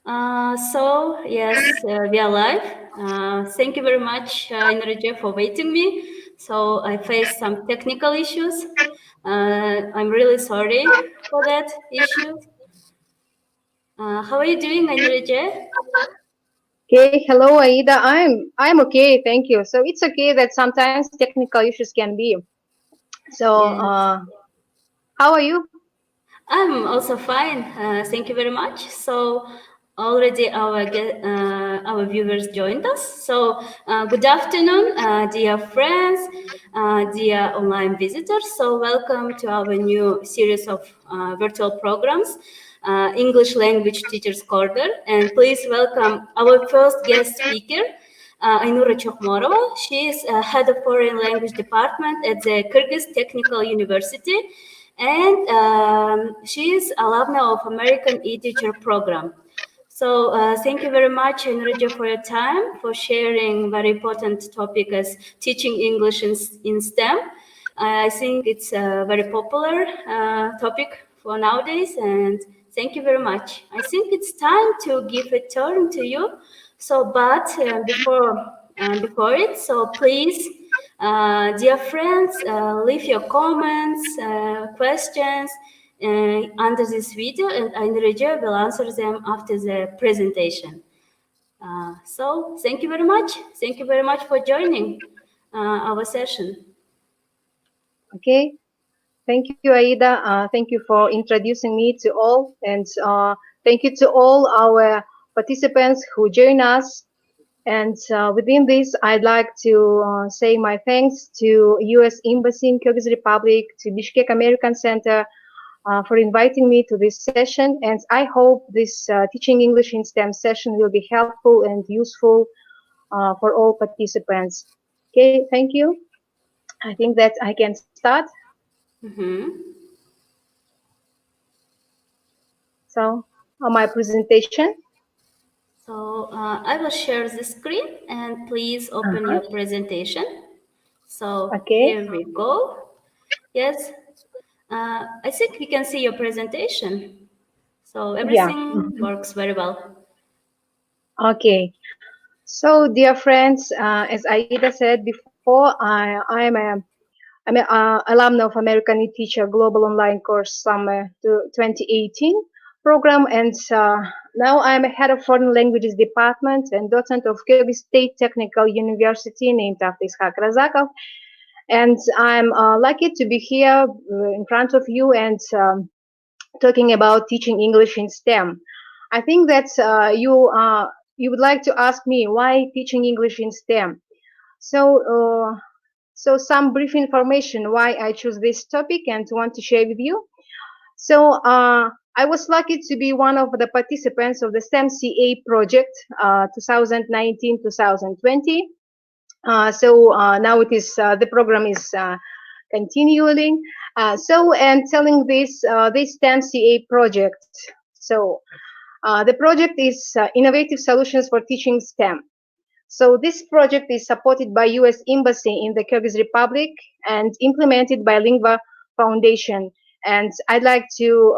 We are live. Thank you very much, Ainura, for waiting me. So I faced some technical issues. I'm really sorry for that issue. How are you doing, Ainura? Okay, hello Aida. I'm okay, thank you. So it's okay that sometimes technical issues can be. So Yes. how are you? I'm also fine. Thank you very much. So already our viewers joined us. So good afternoon, dear friends, dear online visitors. So welcome to our new series of virtual programs, English Language Teachers Corner. And please welcome our first guest speaker. Ainura Chokmorova. She is head of foreign language department at the Kyrgyz Technical University, and she is alumna of American e-teacher program. So thank you very much, Enrique, for your time, for sharing very important topic as teaching English in STEM. I think it's a very popular topic for nowadays, and thank you very much. I think it's time to give a turn to you. So, but before it, so please, dear friends, leave your comments, questions under this video, and Andrea will answer them after the presentation. So thank you very much. Thank you very much for joining our session. Okay, thank you Aida. Thank you for introducing me to all, and thank you to all our participants who join us. And within this, I'd like to say my thanks to U.S. Embassy in Kyrgyz Republic, to Bishkek American Center, for inviting me to this session. And I hope this Teaching English in STEM session will be helpful and useful for all participants. Okay, thank you. I think that I can start. Mm-hmm. So, on my presentation. So I will share the screen, and please open Uh-huh. your presentation. So Okay. here we go. Yes, I think we can see your presentation. So Yeah. everything works very well. Okay. So, dear friends, as Aida said before, I'm an alumna of American e-Teacher Global Online Course Summer 2018 program, and now I'm a head of Foreign Languages Department and docent of Kyrgyz State Technical University named after Ishak Razakov. And I'm lucky to be here in front of you and talking about teaching English in STEM. I think that you would like to ask me why teaching English in STEM. So, some brief information why I choose this topic and want to share with you. So, I was lucky to be one of the participants of the STEM CA project 2019-2020. Now it is the program is continuing. And telling this STEM CA project. So, the project is Innovative Solutions for Teaching STEM. So this project is supported by U.S. Embassy in the Kyrgyz Republic and implemented by Lingua Foundation. And I'd like to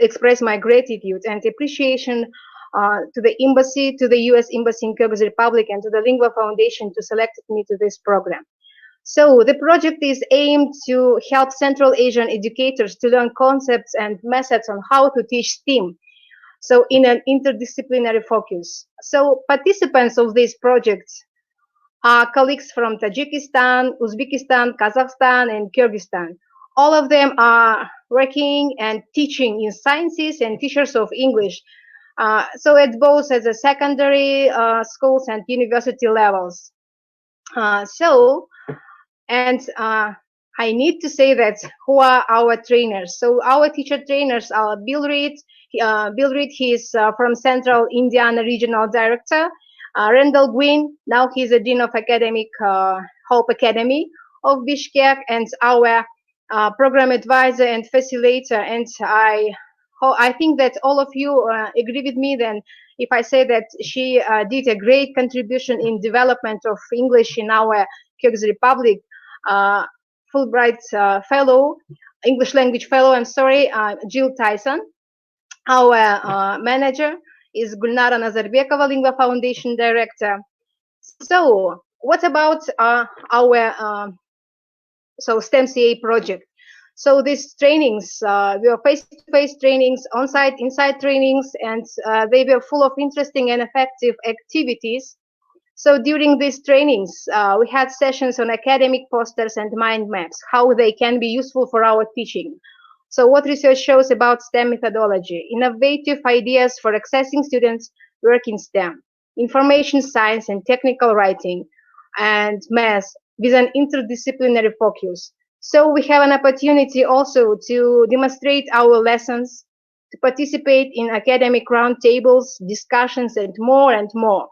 express my gratitude and appreciation to the embassy, to the U.S. Embassy in Kyrgyz Republic, and to the Lingua Foundation to select me to this program. So the project is aimed to help Central Asian educators to learn concepts and methods on how to teach STEAM. So in an interdisciplinary focus. So participants of this project are colleagues from Tajikistan, Uzbekistan, Kazakhstan, and Kyrgyzstan. All of them are working and teaching in sciences and teachers of English. So at both at the secondary schools and university levels. I need to say that who are our trainers. So our teacher trainers are Bill Reed. Bill Reed, he is from Central Indiana Regional Director. Randall Gwynn, now he's the Dean of Academic Hope Academy of Bishkek, and our program advisor and facilitator. And I think that all of you agree with me then if I say that she did a great contribution in development of English in our Kyrgyz Republic. Fulbright fellow, English language fellow, I'm sorry, Jill Tyson. Our manager is Gulnara Nazarbekova, Lingua Foundation Director. So, what about our STEM CA project? So these trainings were face-to-face trainings, on-site, inside trainings, and they were full of interesting and effective activities. So during these trainings, we had sessions on academic posters and mind maps, how they can be useful for our teaching. So what research shows about STEM methodology, innovative ideas for accessing students work in STEM, information science and technical writing, and math with an interdisciplinary focus. So we have an opportunity also to demonstrate our lessons, to participate in academic roundtables, discussions, and more and more.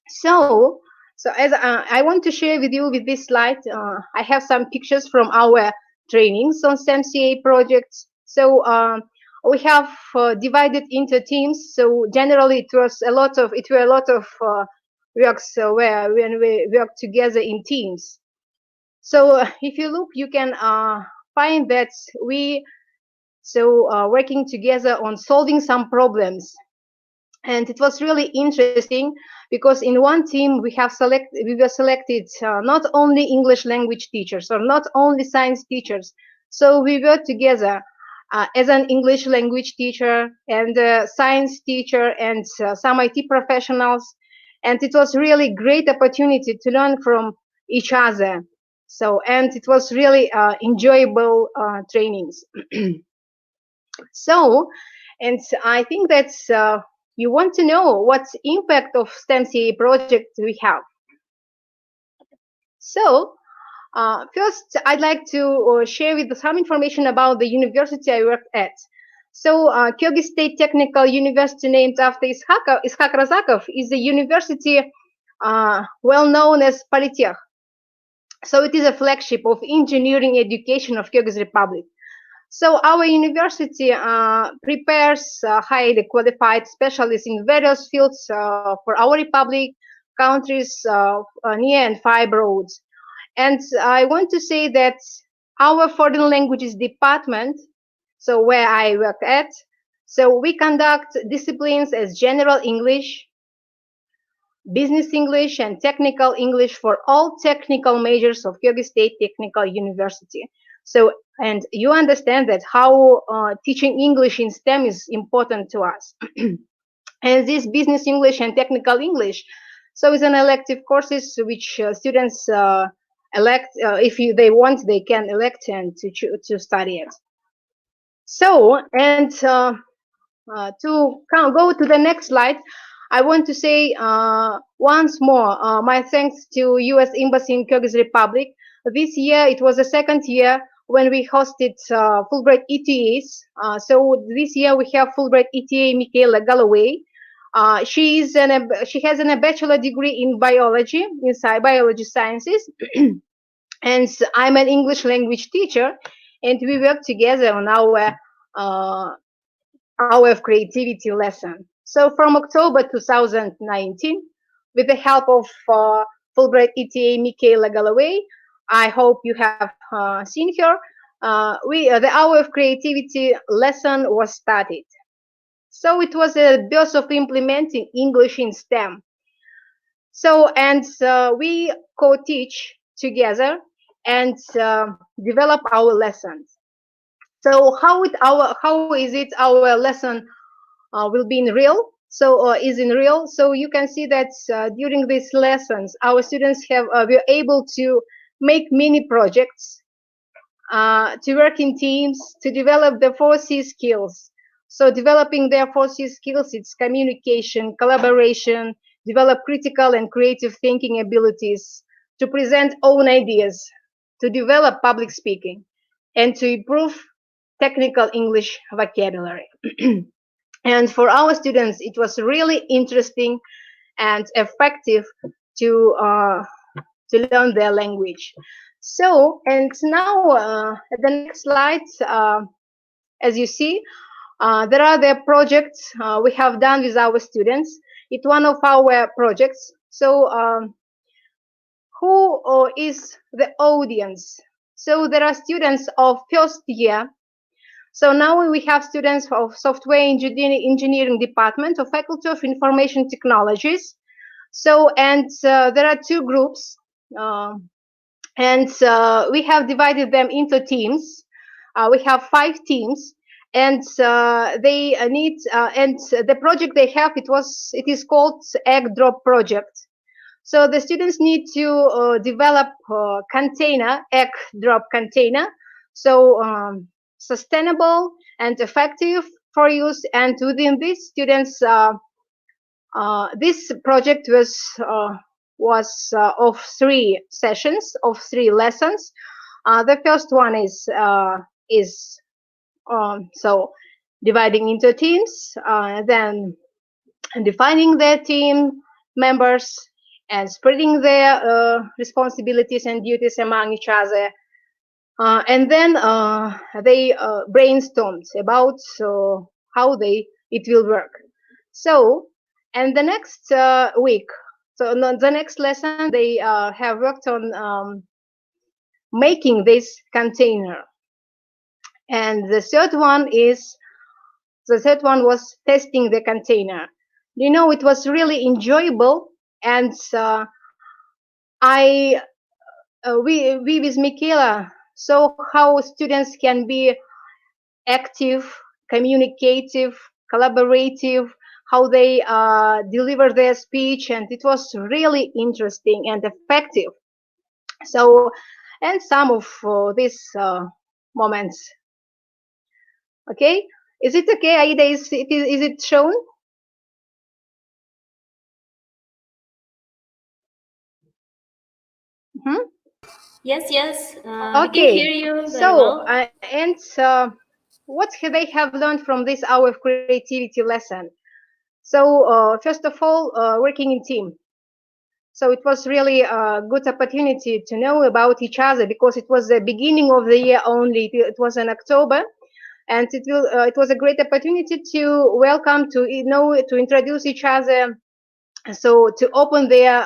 So, so as I want to share with you with this slide, I have some pictures from our trainings on STEM-CA projects. So we have divided into teams. So generally, it were a lot of works where when we work together in teams. So if you look, you can find that we working together on solving some problems, and it was really interesting because in one team we were selected not only English language teachers or not only science teachers. So we were together as an English language teacher and a science teacher and some IT professionals, and it was really great opportunity to learn from each other. So, and it was really enjoyable trainings. So, and I think that you want to know what impact of STEM CA project we have. So, first, I'd like to share with you some information about the university I worked at. So, Kyrgyz State Technical University, named after Ishak Razakov, is a university well known as Polytech. So, it is a flagship of engineering education of Kyrgyz Republic. So our university prepares highly qualified specialists in various fields for our republic, countries near and far abroad. And I want to say that our foreign languages department, so where I work at, so we conduct disciplines as general English, business English, and technical English for all technical majors of Kyrgyz State Technical University. So, and you understand that how teaching English in STEM is important to us. And this business English and technical English, so it's an elective courses which students elect, they want, they can elect and to study it. So, and go to the next slide, I want to say once more my thanks to U.S. Embassy in Kyrgyz Republic. This year, it was the second year when we hosted Fulbright ETAs. So this year we have Fulbright ETA Michaela Galloway. She has a bachelor degree in biology, biology sciences, and I'm an English language teacher, and we work together on our Hour of Creativity lesson. So from October 2019, with the help of Fulbright ETA Michaela Galloway, I hope you have seen her, the Hour of Creativity lesson was started. So it was a birth of implementing English in STEM. So, and we co-teach together and develop our lessons. So how is it our lesson will be in real? So is in real. So you can see that during these lessons, our students were able to make mini projects, to work in teams, to develop the 4C skills. So developing their 4C skills, it's communication, collaboration, develop critical and creative thinking abilities, to present own ideas, to develop public speaking, and to improve technical English vocabulary. And for our students, it was really interesting and effective to learn their language. So, and now at the next slide, as you see, there are the projects we have done with our students. It's one of our projects. So, who is the audience? So there are students of first year So now we have students of software engineering department of Faculty of Information Technologies. So, and there are two groups, and we have divided them into teams. We have 5 teams, and they need, and the project they have, it is called Eggdrop project. So the students need to develop container, Eggdrop container, so sustainable and effective for use. And within this, students, this project was of 3 sessions, of 3 lessons. The first one is so dividing into teams, then defining their team members and spreading their responsibilities and duties among each other. And then they brainstormed about how it will work. So, and the next week, so the next lesson, they have worked on making this container. And the third one was testing the container. You know, it was really enjoyable, and we with Michaela saw how students can be active, communicative, collaborative, how they deliver their speech, and it was really interesting and effective. So, and some of these moments. Okay, is it okay, Aida? Is it shown? Hmm? Yes, yes, we can Okay, hear you very so well. and what they have learned from this hour of creativity lesson? So first of all, working in team. So it was really a good opportunity to know about each other, because it was the beginning of the year only. It was in October, and it was a great opportunity to welcome, to to introduce each other, so to open their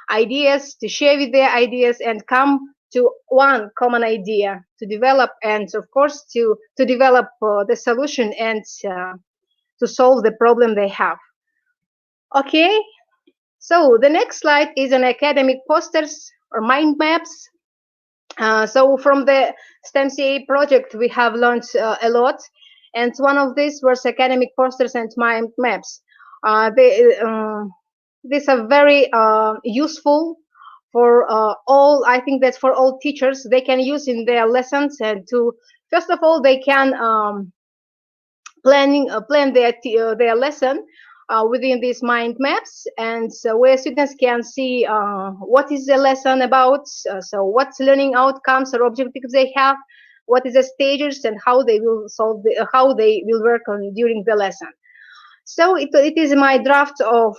ideas, to share with their ideas, and come to one common idea to develop, and of course to develop the solution, and to solve the problem they have. Okay, so the next slide is an academic posters or mind maps. So from the STEM-CA project, we have learned a lot, and one of these was academic posters and mind maps. These are very useful for all. I think that for all teachers, they can use in their lessons, and to first of all, they can plan their lesson within these mind maps, and so where students can see what is the lesson about, so what learning outcomes or objectives they have, what is the stages, and how they will how they will work on during the lesson. So it is my draft of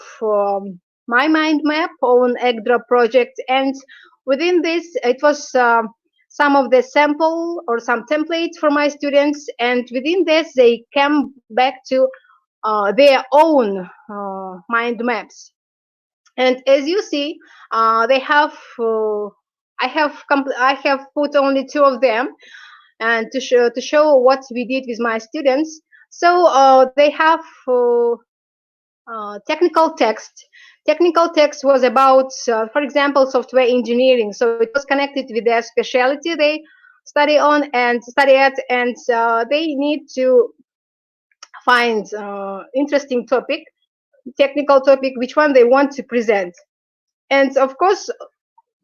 my mind map on Eggdrop project, and within this, it was some of the sample or some templates for my students, and within this, they came back to their own mind maps. And as you see, they have. I have put only 2 of them, and to show what we did with my students. So they have technical text. Technical text was about, for example, software engineering. So it was connected with their specialty they study at, and they need to find interesting topic, technical topic, which one they want to present. And of course,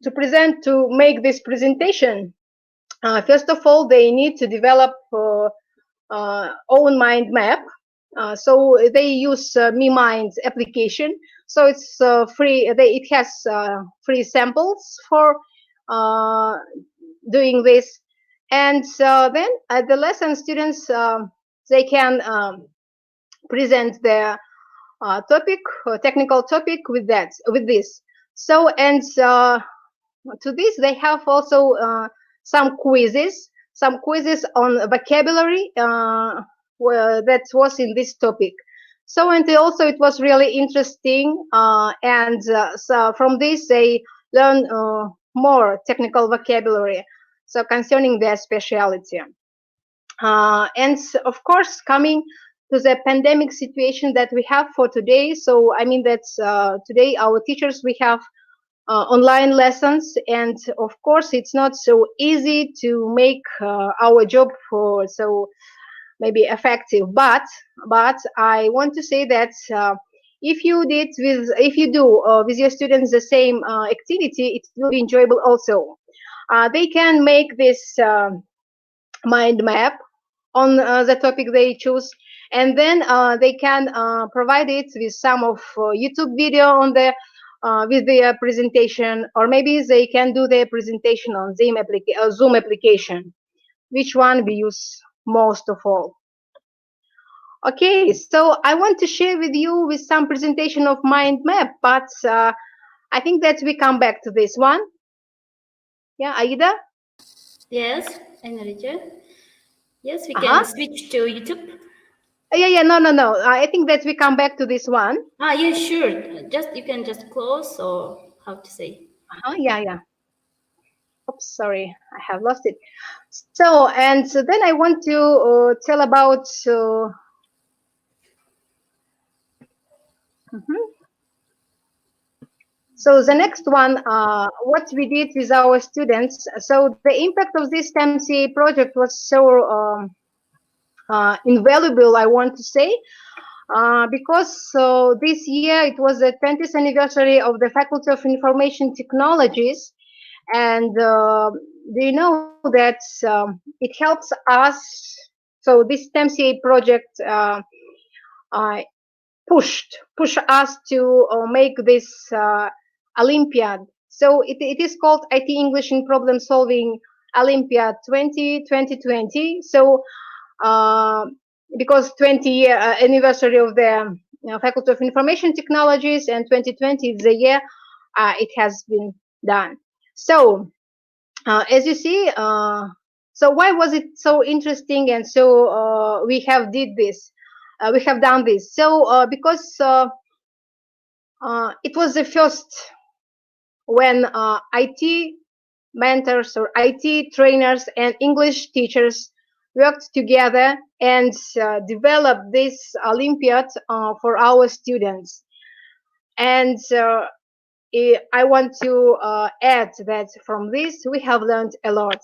to make this presentation, first of all, they need to develop own mind map. So they use MeMind application. So it's free. It has free samples for uh, doing this. And then at the lesson, students they can present their topic, technical topic with this. So, and to this, they have also some quizzes on vocabulary that was in this topic. So, and also it was really interesting, and so from this they learn more technical vocabulary, so concerning their specialty. And of course, coming to the pandemic situation that we have for today. So I mean that today our teachers, we have online lessons, and of course it's not so easy to make our job for so maybe effective, but I want to say that if you do with your students the same activity, it will be enjoyable also. They can make this mind map on the topic they choose, and then they can provide it with some of YouTube video on the with their presentation, or maybe they can do their presentation on Zoom application. Which one we use most of all? Okay, so I want to share with you with some presentation of mind map, but I think that we come back to this one. Yeah, Aida? Yes, Ainura. Yes, we Uh-huh. can switch to YouTube. Yeah, no. I think that we come back to this one. Yeah, sure. Just you can just close or how to say. Yeah. Oops, sorry, I have lost it. So, and so then I want to tell about. Mhm. So the next one, what we did with our students. So the impact of this MCA project was so invaluable, I want to say, because this year it was the 20th anniversary of the Faculty of Information Technologies, and do you know that it helps us? So this MCA project uh, push us to make this Olympiad. So it is called IT English in Problem Solving Olympiad 2020. So uh, because 20-year anniversary of the Faculty of Information Technologies, and 2020 is the year it has been done. So as you see, so why was it so interesting, and so we have done this. So because it was the first when IT mentors or IT trainers and English teachers worked together and developed this Olympiad for our students. And I want to add that from this we have learned a lot.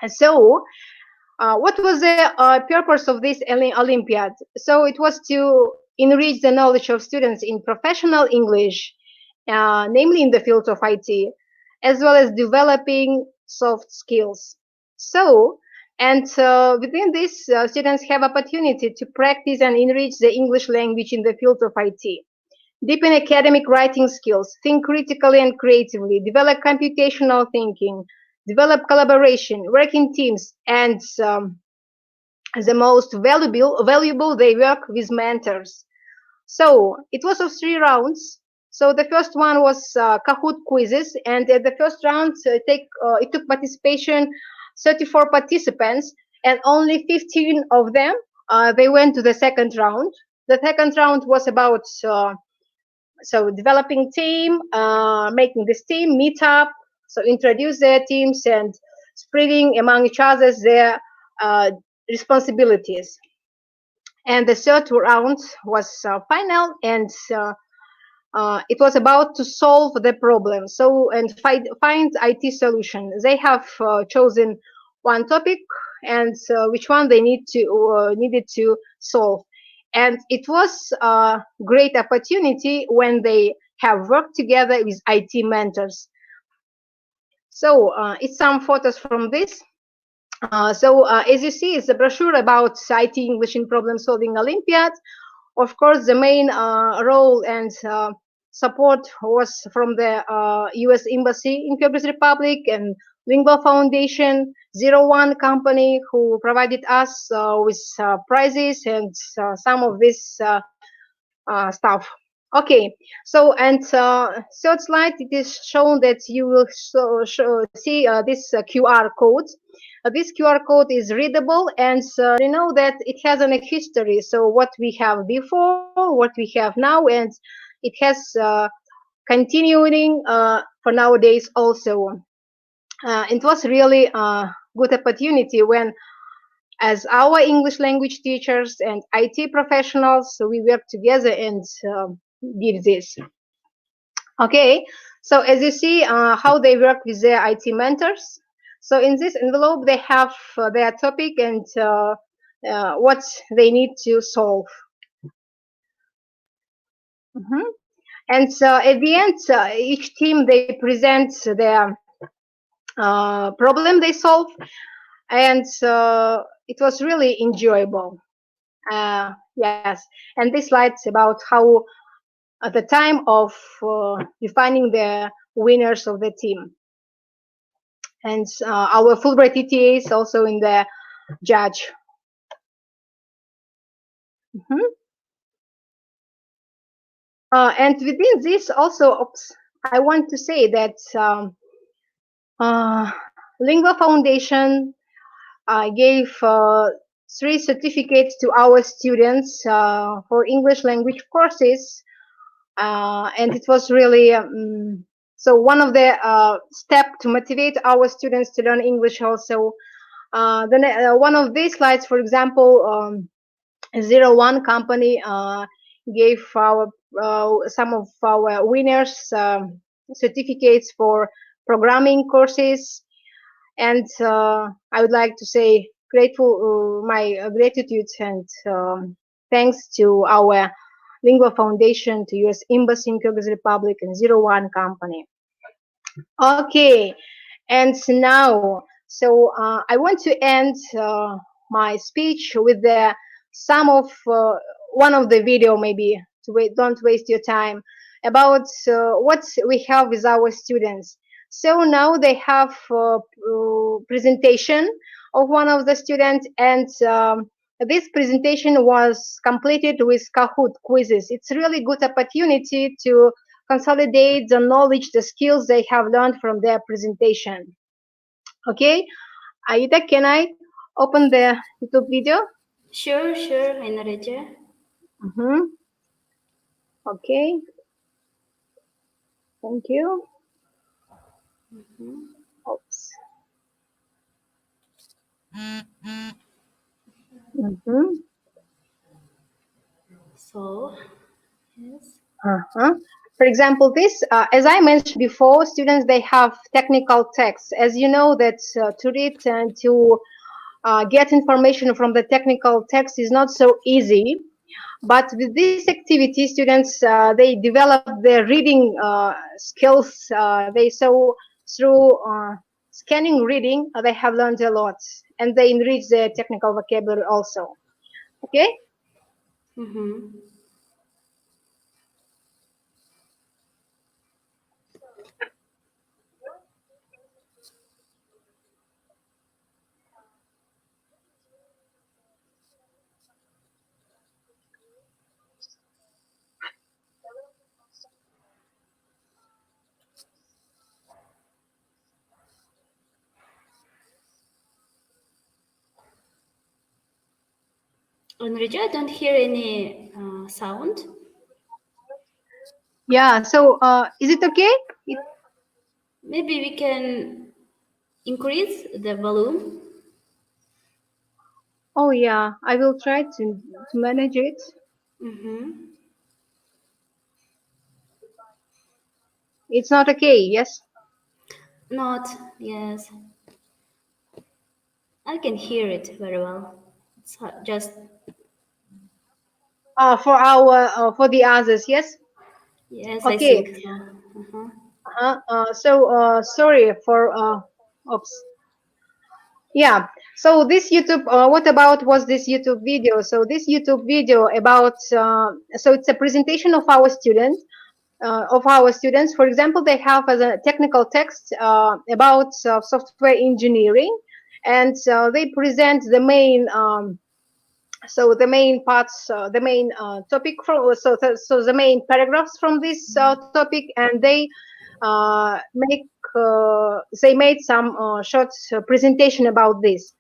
And so, what was the purpose of this Olympiad? So it was to enrich the knowledge of students in professional English, namely in the field of IT, as well as developing soft skills. So, and within this, students have opportunity to practice and enrich the English language in the field of IT. Deepen academic writing skills, think critically and creatively, develop computational thinking, develop collaboration, work in teams, and the most valuable, they work with mentors. So it was of 3 rounds. So the first one was Kahoot quizzes, and at the first round, it took participation 34 participants, and only 15 of them they went to the second round. The second round was about so developing team, making this team meet up, so introduce their teams and spreading among each other their uh, responsibilities. And the third round was final, and it was about to solve the problem. So and find IT solution. They have chosen one topic and which one they needed to solve. And it was a great opportunity when they have worked together with IT mentors. So it's some photos from this. As you see, it's a brochure about IT English in Problem Solving Olympiad. Of course, the main role and support was from the U.S. Embassy in Kyrgyz Republic and Lingua Foundation, Zero One Company, who provided us with prizes and some of this stuff. Okay, so and third slide, it is shown that you will see this QR code. This QR code is readable, and you know that it has a history. So what we have before, what we have now, and it has continuing for nowadays also. It was really a good opportunity when as our English language teachers and IT professionals, so we work together and did this. Okay, so as you see how they work with their IT mentors. So in this envelope, they have their topic and what they need to solve. Mhm. And so at the end, each team, they present their problem they solve, and it was really enjoyable. Yes, and this slides about how at the time of defining the winners of the team, and our Fulbright ETA is also in the judge. Mhm. And within this also, I want to say that uh, Lingua Foundation gave 3 certificates to our students for English language courses, and it was really so one of the step to motivate our students to learn English also. One of these slides, for example, 01 company gave our some of our winners certificates for programming courses, and I would like to say my gratitude and thanks to our Lingua Foundation, to U.S. Embassy in Kyrgyz Republic, and 01 company. Okay, and now, so I want to end my speech with the some of one of the video, maybe to don't waste your time, about what we have with our students. So now they have presentation of one of the students, and this presentation was completed with Kahoot quizzes. It's really good opportunity to consolidate the knowledge, the skills they have learned from their presentation. Okay, Aida, can I open the YouTube video? Sure, sure, Ainura. Mm-hmm. Okay, thank you. Oops. Mm-hmm. So, yes. Uh-huh. For example, this, as I mentioned before, students, they have technical texts. As you know, that to read and to get information from the technical text is not so easy. But with this activity, students, they develop their reading skills. They saw through scanning reading, they have learned a lot, and they enrich their technical vocabulary also. Okay. Mm-hmm. Ainura, I don't hear any sound. Yeah. So, is it okay? Maybe we can increase the volume. Oh yeah, I will try to manage it. Mm-hmm. It's not okay. Yes. Not, yes. I can hear it very well. It's just, For the others. Yes. yes, I Okay. think so. Uh-huh. Sorry for. Oops. Yeah. So this YouTube, what about was this YouTube video? So this YouTube video about, so it's a presentation of our students. For example, they have as a technical text about software engineering, and they present the main, so the main parts, the main topic from, so the main paragraphs from this topic, and they made some short presentation about this.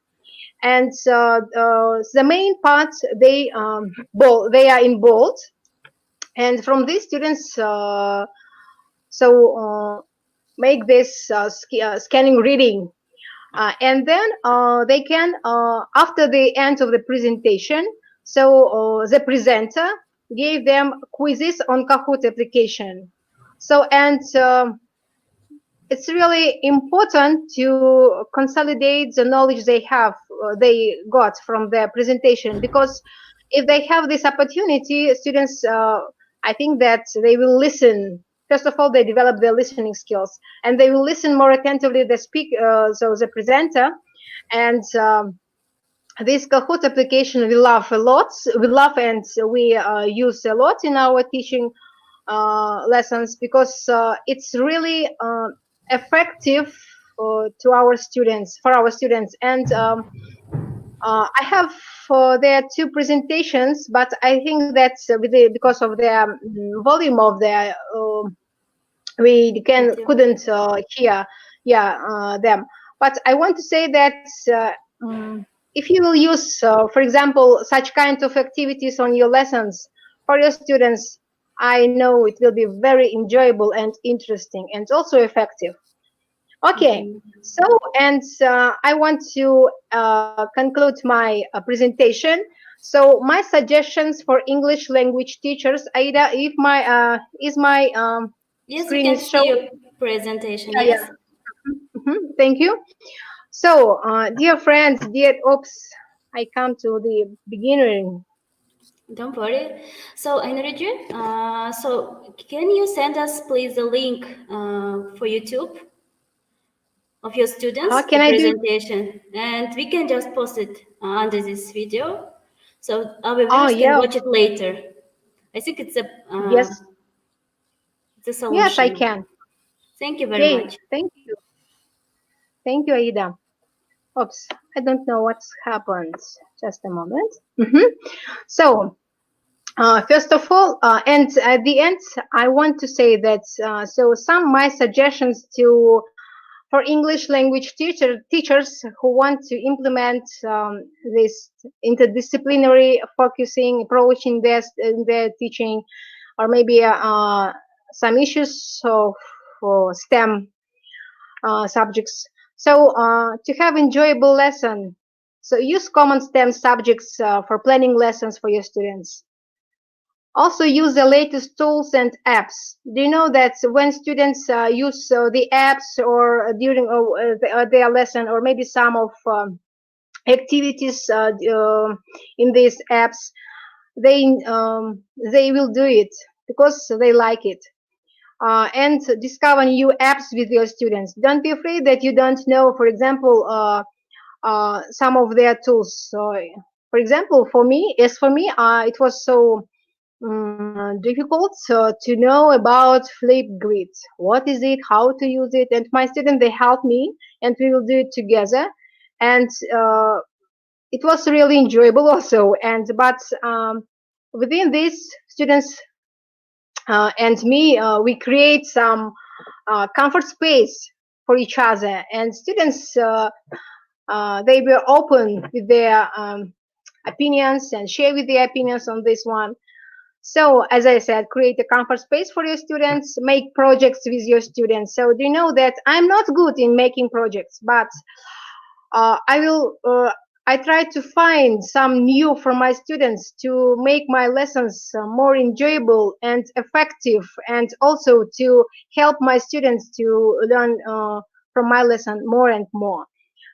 And the main parts, they are in bold, and from these students so make this scanning reading. And then they can, after the end of the presentation, so the presenter gave them quizzes on Kahoot application. So, and it's really important to consolidate the knowledge they got from their presentation, because if they have this opportunity, students, I think that they will listen. First of all, they develop their listening skills, and they will listen more attentively so the presenter, and this Kahoot application we love a lot. We love and we use a lot in our teaching lessons, because it's really effective for our students. And I have there are two presentations, but I think that because of the volume of the we couldn't hear, yeah, them. But I want to say that if you will use, for example, such kind of activities on your lessons for your students, I know it will be very enjoyable and interesting and also effective. Okay, Mhm. so, and I want to conclude my presentation. So my suggestions for English language teachers, Aida, if my is my Yes, we screen can is see showing? your presentation. Yeah, yeah. Yes, Thank you. So, dear friends, dear, oops, I come to the beginning. don't worry. So, Ainuriju, so can you send us, please, the link for YouTube of your students, How the can I do it? presentation, and we can just post it under this video, so our Oh, viewers can yeah. watch it later. I think Yes. it's a Yes, I solution. can. Thank you very Okay. much. Thank you. Thank you, Aida. Oops, I don't know what's happened. Just a moment. So, first of all, and at the end, I want to say that so some my suggestions to for English language teachers who want to implement this interdisciplinary focusing approach in their teaching, or maybe some issues of STEM subjects. So to have enjoyable lesson, so use common STEM subjects for planning lessons for your students. Also use the latest tools and apps. Do you know that when students use the apps or during their lesson, or maybe some of activities in these apps, they will do it because they like it. And discover new apps with your students. Don't be afraid that you don't know, for example, some of their tools. So, for example, for me, it was so difficult to know about Flipgrid. What is it? How to use it? And my student, they helped me, and we will do it together. And it was really enjoyable also. And but within this, students and me, we create some comfort space for each other. And students, they were open with their opinions and share with their opinions on this one. So, as I said, create a comfort space for your students, make projects with your students. So, do you know that I'm not good in making projects, but I will. I try to find some new for my students to make my lessons more enjoyable and effective, and also to help my students to learn from my lesson more and more.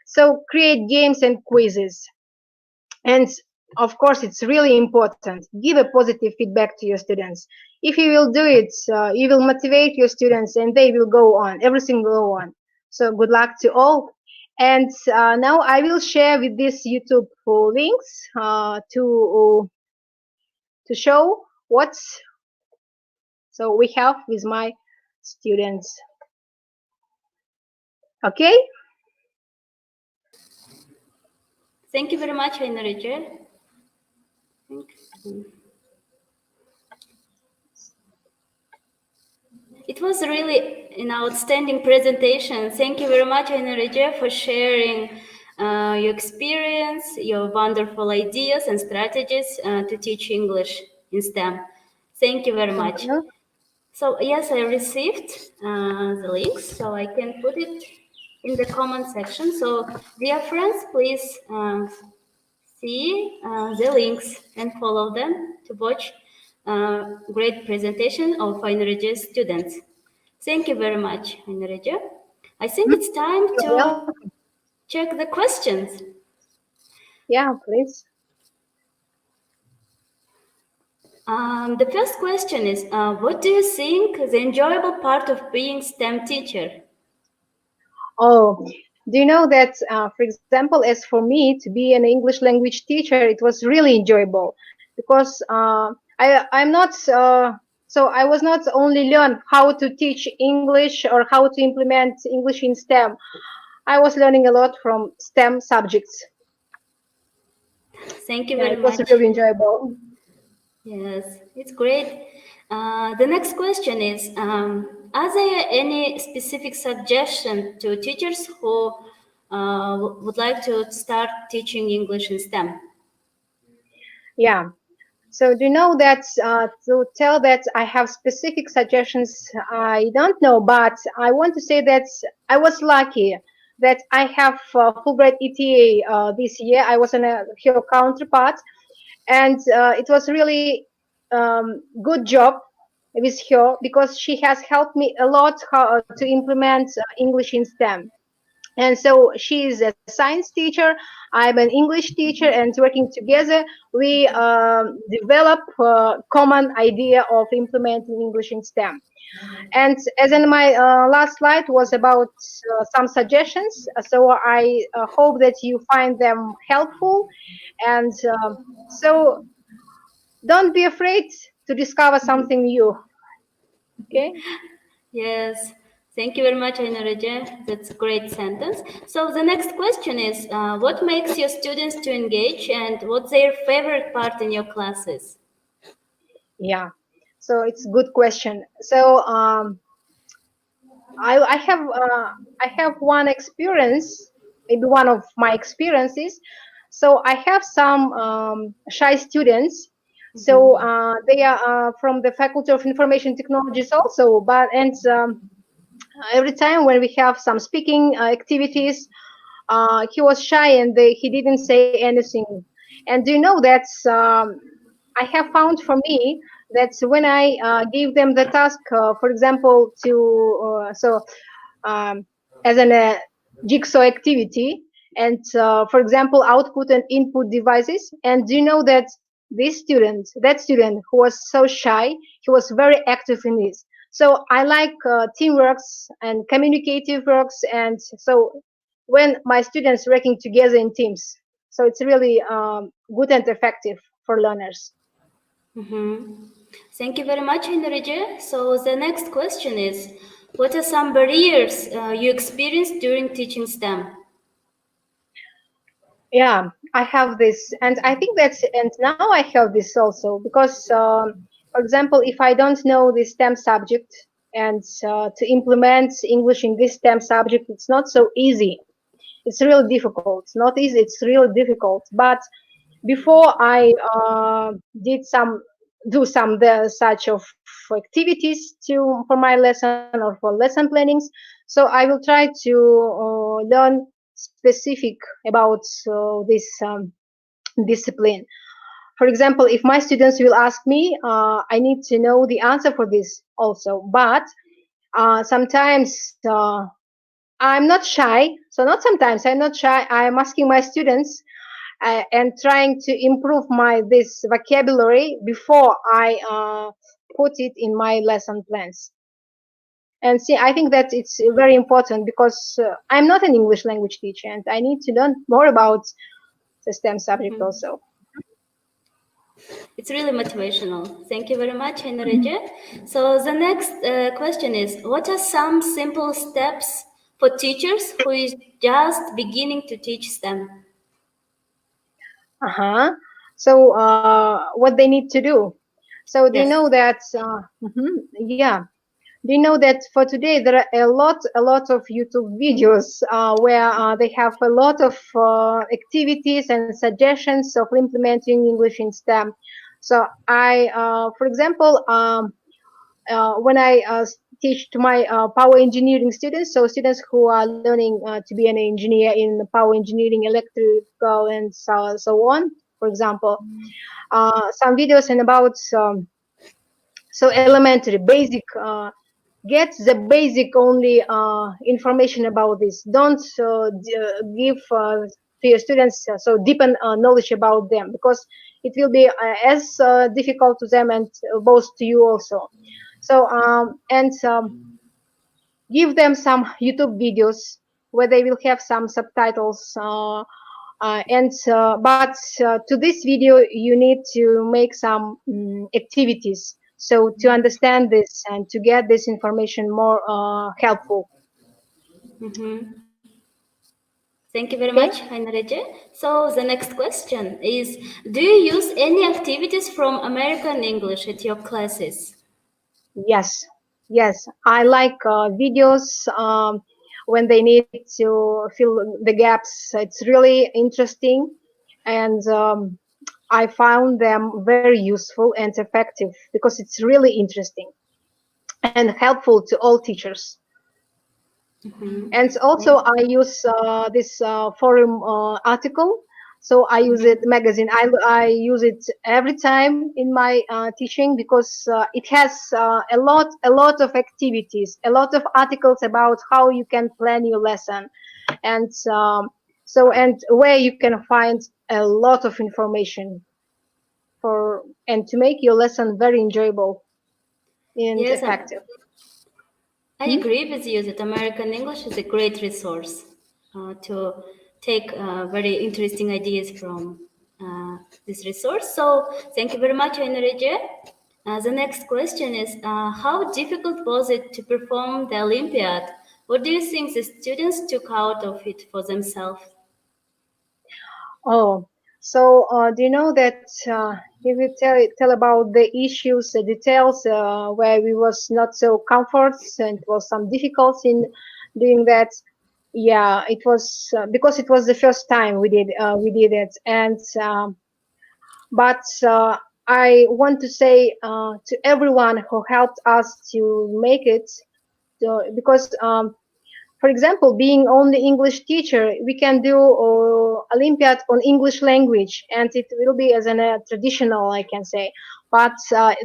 So, create games and quizzes. And of course, it's really important. Give a positive feedback to your students. If you will do it, you will motivate your students and they will go on. Everything will go on. So good luck to all. And now I will share with this YouTube links to show what's so we have with my students. Okay. Thank you very much, Ainuriju. It was really an outstanding presentation. Thank you very much, Ainuriju, for sharing your experience, your wonderful ideas and strategies to teach English in STEM. Thank you very Thank much. you. So yes, I received the links, so I can put it in the comment section. So, dear friends, please see the links and follow them to watch great presentation of Ainura students. Thank you very much, Ainura. I think it's time You're to welcome. check the questions. Yeah, please. The first question is, what do you think the enjoyable part of being STEM teacher? Oh, do you know that, for example, as for me to be an English language teacher, it was really enjoyable because I'm not so I was not only learn how to teach English or how to implement English in STEM. I was learning a lot from STEM subjects. Thank you Yeah, very it was much. really enjoyable. Yes, it's great. The next question is, are there any specific suggestion to teachers who would like to start teaching English in STEM? Yeah. So do you know that to tell that I have specific suggestions, I don't know, but I want to say that I was lucky that I have Fulbright ETA this year. I was her counterpart, and it was really good job with her because she has helped me a lot how to implement English in STEM. And so she is a science teacher, I'm an English teacher, and working together, we develop a common idea of implementing English in STEM. And as in my last slide was about some suggestions, so I hope that you find them helpful. And so don't be afraid to discover something new. Okay? Yes, thank you very much, Ainuraja. That's a great sentence. So the next question is, what makes your students to engage and what's their favorite part in your classes? Yeah. So it's a good question. So I have one experience, maybe one of my experiences. So I have some shy students. So Mhm. they are from the Faculty of Information Technologies also. But and every time when we have some speaking activities, he was shy and he didn't say anything. And do you know that I have found for me that when I give them the task, for example, to um, as an jigsaw activity, and for example, output and input devices. And do you know that that student who was so shy, he was very active in this. So I like teamworks and communicative works, and so when my students working together in teams, so it's really good and effective for learners. Mhm. Thank you very much, Ainuraja. So the next question is, what are some barriers you experienced during teaching STEM? Yeah, I have this, and I think and now I have this also because, for example, if I don't know the STEM subject and to implement English in this STEM subject, it's not so easy. It's really difficult. It's not easy. It's really difficult. But before I do some such of activities for my lesson or for lesson plannings, so I will try to learn specific about this discipline. For example, if my students will ask me, I need to know the answer for this also. But sometimes I'm not shy. So not sometimes I'm not shy. I'm asking my students and trying to improve my this vocabulary before I put it in my lesson plans. And see, I think that it's very important because I'm not an English language teacher and I need to learn more about the STEM subject Mhm. also. It's really motivational. Thank you very much, Ainuraja. So the next question is, what are some simple steps for teachers who is just beginning to teach STEM? Uh-huh. So what they need to do. So they Yes. know that, yeah, they know that for today there are a lot of YouTube videos where they have a lot of activities and suggestions of implementing English in STEM. So for example, when I teach to my power engineering students, so students who are learning to be an engineer in power engineering, electrical, and so on. For example, some videos and about so elementary, basic. Get the basic only information about this. Don't give to your students so deepen knowledge about them, because it will be as difficult to them and both to you also. So and give them some YouTube videos where they will have some subtitles. And but to this video you need to make some activities so to understand this and to get this information more helpful. Mhm. Thank you very Okay. much, Ainuraj. So the next question is, do you use any activities from American English at your classes? Yes, yes, I like videos when they need to fill the gaps. It's really interesting, and I found them very useful and effective because it's really interesting and helpful to all teachers. Mhm. And also I use this forum article, so I use it Mhm. magazine. I use it every time in my teaching because it has a lot of activities, a lot of articles about how you can plan your lesson, and and where you can find a lot of information for and to make your lesson very enjoyable and Yes, effective. I Hmm? agree with you that American English is a great resource to take very interesting ideas from this resource. So, thank you very much, Ainuraj. The next question is, how difficult was it to perform the Olympiad? What do you think the students took out of it for themselves? Oh, so do you know that if you tell about the issues, the details where we was not so comfort and was some difficulty in doing that. Yeah, it was because it was the first time we did it, and but I want to say to everyone who helped us to make it, because for example, being only English teacher, we can do Olympiad on English language, and it will be as a traditional, I can say. But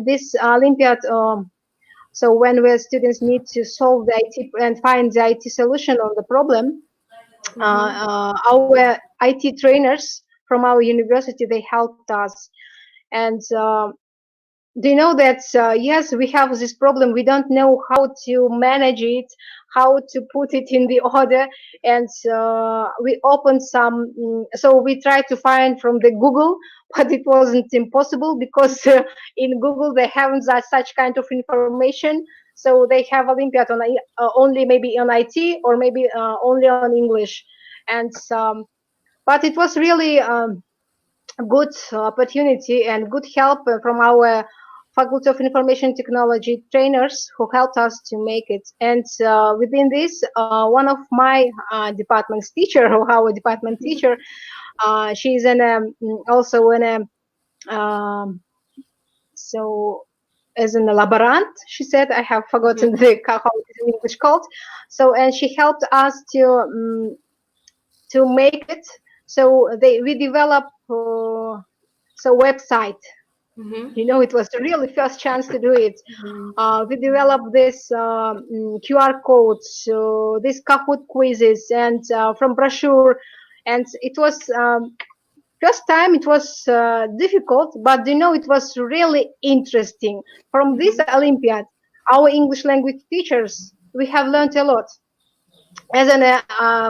this Olympiad, so when where students need to solve the IT and find the IT solution on the problem, Mm-hmm. our IT trainers from our university they helped us, and do you know that yes, we have this problem, we don't know how to manage it, how to put it in the order, and we opened some so we tried to find from the Google, but it wasn't impossible because in Google they haven't such kind of information, so they have Olympiad on only maybe on IT or maybe only on English, and but it was really good opportunity and good help from our Faculty of Information Technology trainers who helped us to make it. And within this, one of my department's teacher, or our department teacher, she's in also in a so as in a laborant. She said, I have forgotten Mm-hmm. how it is in English called. So and she helped us to make it. So we develop so website. You know, Mm-hmm. it was really first chance to do it. Mm-hmm. We developed this QR codes, so these Kahoot quizzes, and from Brochure, and it was first time it was difficult, but you know it was really interesting. From this Mm-hmm. Olympiad, our English language teachers we have learned a lot as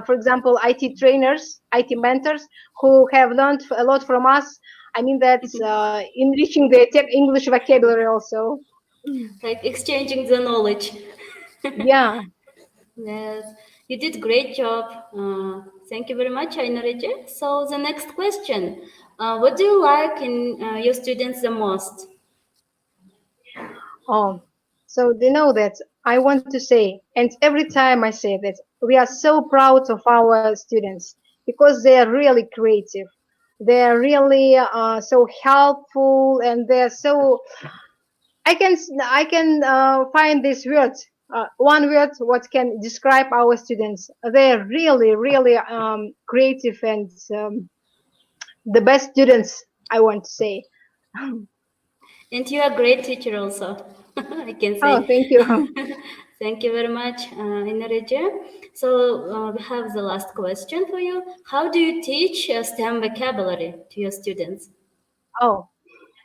for example, IT trainers, IT mentors who have learned a lot from us. I mean that's enriching the tech English vocabulary also. Like exchanging the knowledge. Yeah. Yes, you did great job. Thank you very much, Ainuraj. So the next question, what do you like in your students the most? Oh, so they know that I want to say, and every time I say that, we are so proud of our students because they are really creative. They are really so helpful, and they're so I can find this word. one word, what can describe our students? They're really, really creative and the best students, I want to say. And you are a great teacher also, I can Oh, say. thank you. Thank you very much, Ainura. So we have the last question for you. How do you teach STEM vocabulary to your students? Oh,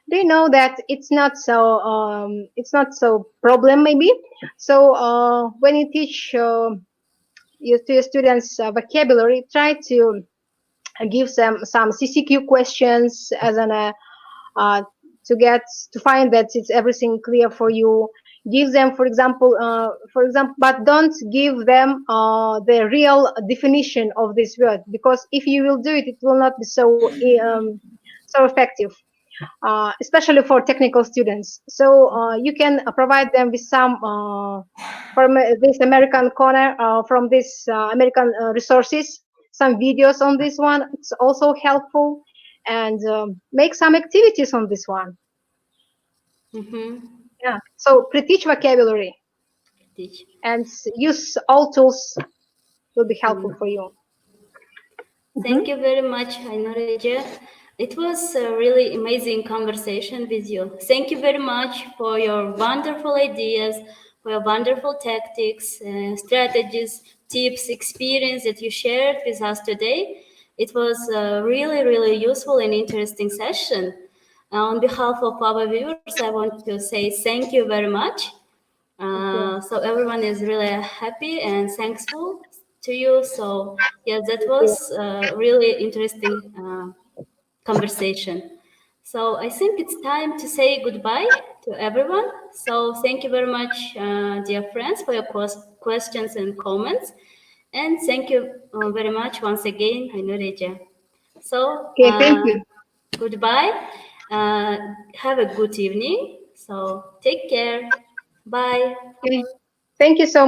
do you know that it's not so problem maybe. So when you teach to your students vocabulary, try to give them some CCQ questions as an uh, to get to find that it's everything clear for you. Give them, for example, but don't give them the real definition of this word, because if you will do it, it will not be so effective, especially for technical students. So you can provide them with some from this American corner, from this American resources, some videos on this one. It's also helpful, and make some activities on this one. Mm-hmm. Yeah. So pre-teach vocabulary Teach. and use all tools will be helpful Mm. for you. Thank Hmm. you very much, Ainura. It was a really amazing conversation with you. Thank you very much for your wonderful ideas, for your wonderful tactics, strategies, tips, experience that you shared with us today. It was a really, really useful and interesting session. On behalf of our viewers, I want to say thank you very much. Thank you. So everyone is really happy and thankful to you. So yeah, that Thank you. was really interesting conversation. So I think it's time to say goodbye to everyone. So thank you very much, dear friends, for your questions and comments. And thank you very much once again, Ainureja. So Okay. Thank you. goodbye. Uh, have a good evening. So take care. Bye. Okay. Thank you so